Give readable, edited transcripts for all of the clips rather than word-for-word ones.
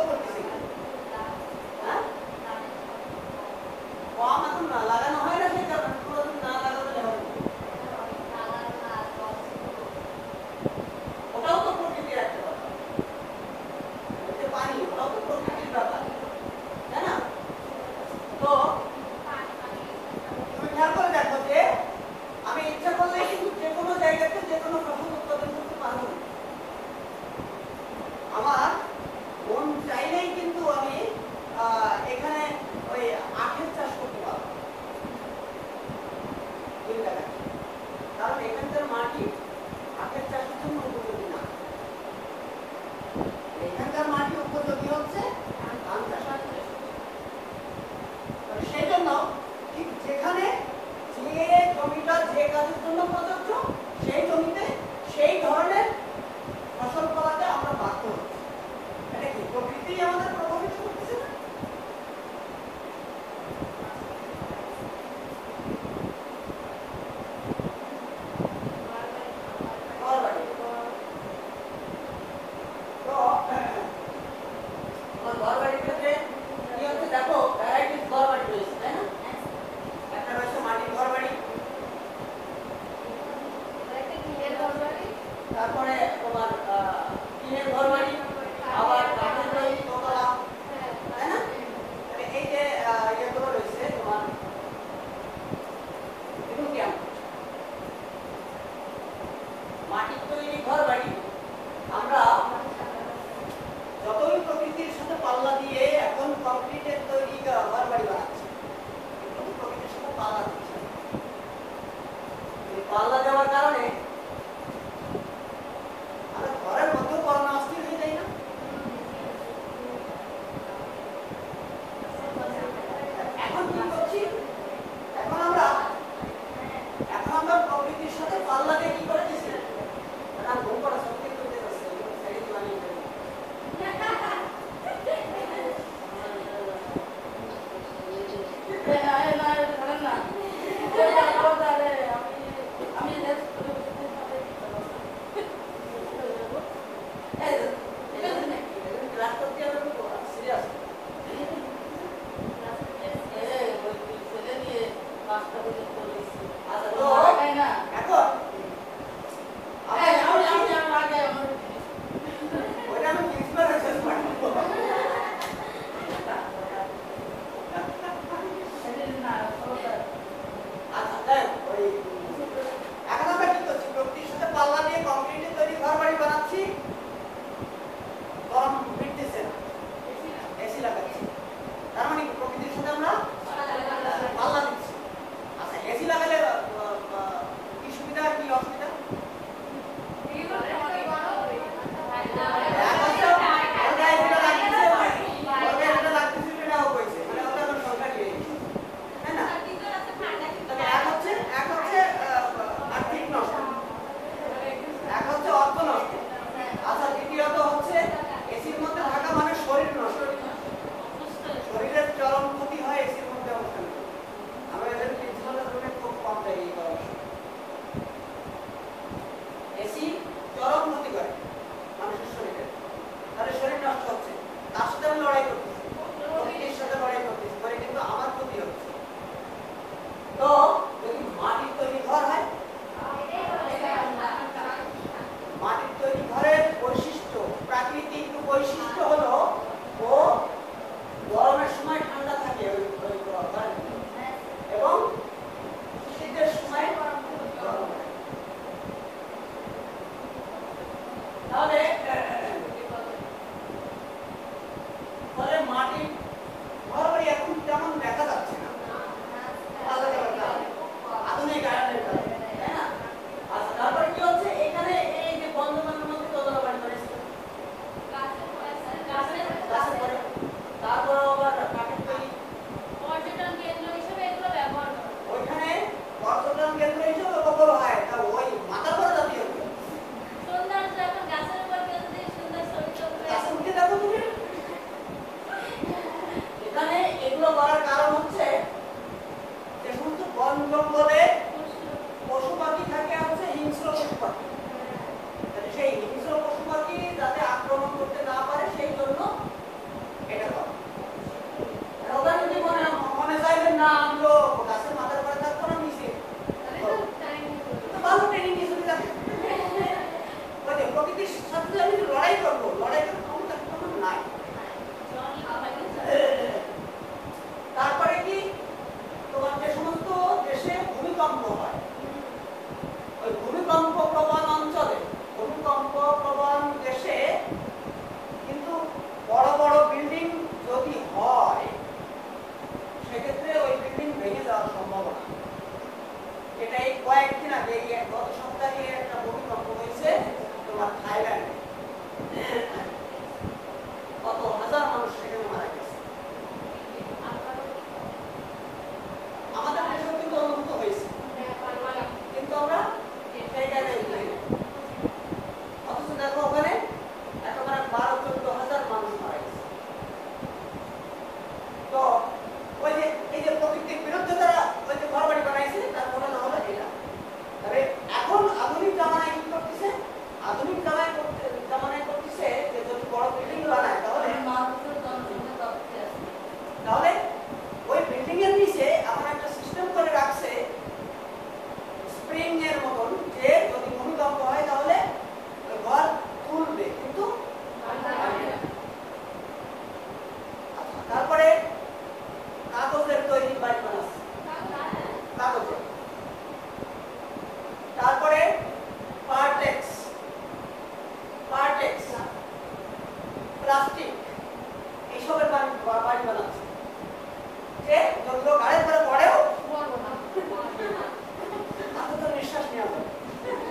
করতেছি হ্যাঁ কম এখন না লাগানো হয় না, সেই কারণে পুরোদিন না লাগাতে হবে। ওটাও তো প্রকৃতির একটা ব্যাপার, ওই যে পানি ওটাও তো প্রকৃতির ব্যাপার, তাই না? তো তুমি খেয়াল করে দেখো যে আমি ইচ্ছা করলে কিন্তু যে কোনো জায়গাতে যে কোনো ফসল উৎপাদন করতে পারবো। আমার মন চাইলেই কিন্তু আমি এখানে ওই আখের চাষ করতে পারবো, কারণ এখানকার মাটি আখের চাষের জন্য উপযোগী না। এখানকার মাটি উপযোগী হচ্ছে ধান চাষ। সেই জন্য ঠিক যেখানে যে জমিটা যে কাজের জন্য প্রযোজ্য সেই জমিতে সেই ধরনের ফসল ফলাতে আমরা বাধ্য হচ্ছি। এটা কি প্রকৃতি আমাদের প্রভাবিত করতেছে না? তারপরে তোমার টিনের ঘর বাড়ি, আবার কাঠের বাড়ি, দোতলা, তাই না? এই যে ইয়েগুলো রয়েছে তোমার এগুলো কেমন মাটির তৈরি ঘর বাড়ি। আমরা যতই প্রকৃতির সাথে পাল্লা দিয়ে এখন কংক্রিটের তৈরি ঘর বাড়ি বানাচ্ছি, কিন্তু প্রকৃতির সাথে পাল্লা দিচ্ছে। পাল্লা দেওয়ার কারণে ঘরের মধ্যে করোনা অস্থির হয়ে যায় না? এখন কি করছি? এখন আমরা প্রকৃতির সাথে পাল্লা দিয়ে কি করে দিচ্ছি? ঘুম করা সত্যি করতে পারছি প্লাস্টিক এইসবের বাড়ি বানাচ্ছে, যে যতগুলো গাড়ির পরে পড়েও তাতে তো নিঃশ্বাস নেওয়া যাবে,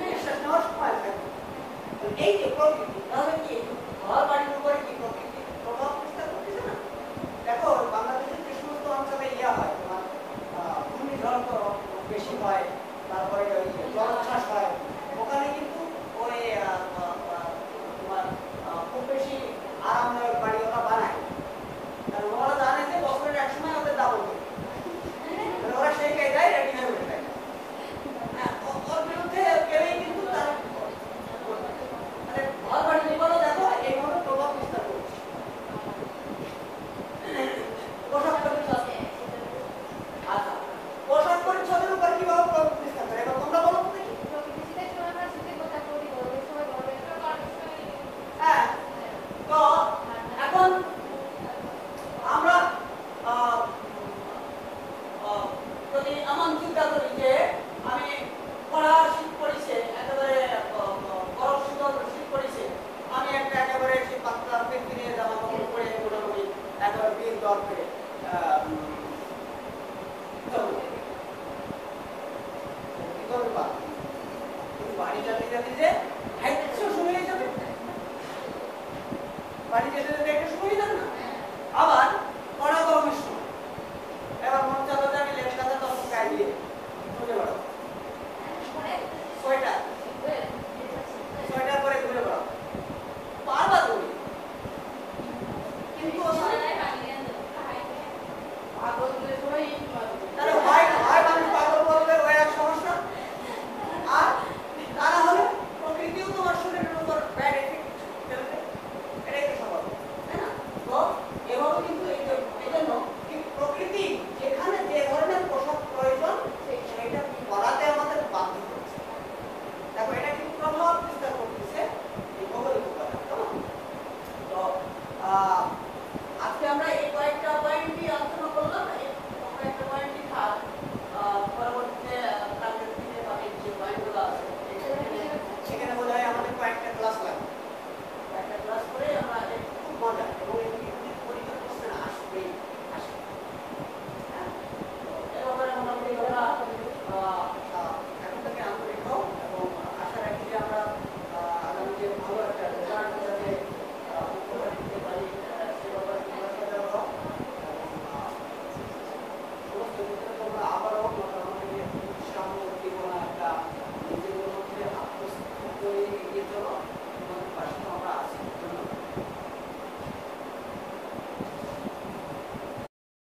নিঃশ্বাস নেওয়ার সময় থাকবে। এই যে প্রকৃতি, তাহলে কি ঘর বাড়ির উপরে কি প্রকৃতি প্রভাব বিস্তার করতেছে না? দেখো বাংলাদেশের যে সমস্ত অঞ্চলে ইয়া হয়, তোমার ঘূর্ণিঝড় তো বেশি হয়, তারপরে ওই জলোচ্ছ্বাস হয়, ওখানে কিন্তু ওই তোমার খুব বেশি আরামদায়ক বাড়ি ওরা বানায়, কারণ ওরা জানে যে বছরের এক সময় ওদের দাবল দেবে, ওরা সেই কায়দায় রেডি হয়ে উঠে যায়। ওর বিরুদ্ধে গেলেই কিন্তু তার মানে ঘর বাড়ির উপরও দেখো এইভাবে প্রভাব বিস্তার করছে। পোশাক পরিচ্ছদ, আচ্ছা পোশাক পরিচ্ছদের উপর কিভাবে প্রভাব বিস্তার করে এবার তোমরা বলো তো দেখি। হ্যাঁ, তো এখন আমরা যদি এমন চিন্তা করি যে আমি পড়া শীত পড়েছে, একেবারে গরম শীতল শীত পড়েছে, আমি একটা একেবারে সেই পাতলা পেটে জামা কাপড় পরে মোটামুটি একেবারে দিন দর করে বাড়ি যেতে যেতে যে হাইটে শুরু হয়ে যাবে, বাড়ি যেতে যেতে একটা শুরু হয়ে যাবে না। আবার